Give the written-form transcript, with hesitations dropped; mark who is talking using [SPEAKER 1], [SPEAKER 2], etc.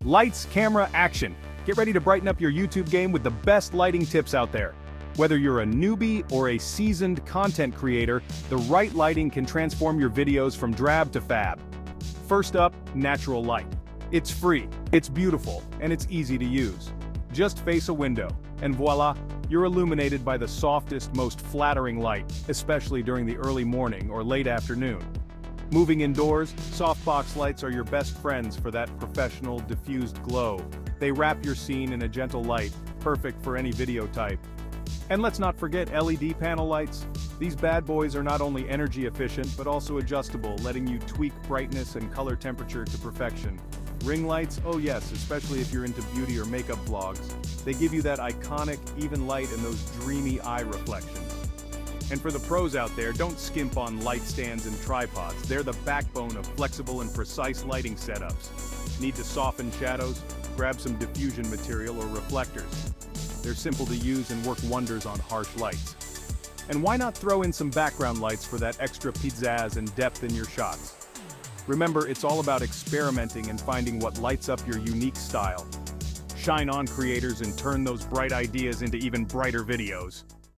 [SPEAKER 1] Lights, camera, action. Get ready to brighten up your YouTube game with the best lighting tips out there. Whether you're a newbie or a seasoned content creator, the right lighting can transform your videos from drab to fab. First up, natural light. It's free, it's beautiful, and it's easy to use. Just face a window, and voila, you're illuminated by the softest, most flattering light, especially during the early morning or late afternoon. Moving indoors, softbox lights are your best friends for that professional, diffused glow. They wrap your scene in a gentle light, perfect for any video type. And let's not forget LED panel lights. These bad boys are not only energy efficient, but also adjustable, letting you tweak brightness and color temperature to perfection. Ring lights, oh yes, especially if you're into beauty or makeup vlogs. They give you that iconic, even light and those dreamy eye reflections. And for the pros out there, don't skimp on light stands and tripods. They're the backbone of flexible and precise lighting setups. Need to soften shadows? Grab some diffusion material or reflectors. They're simple to use and work wonders on harsh lights. And why not throw in some background lights for that extra pizzazz and depth in your shots? Remember, it's all about experimenting and finding what lights up your unique style. Shine on, creators, and turn those bright ideas into even brighter videos.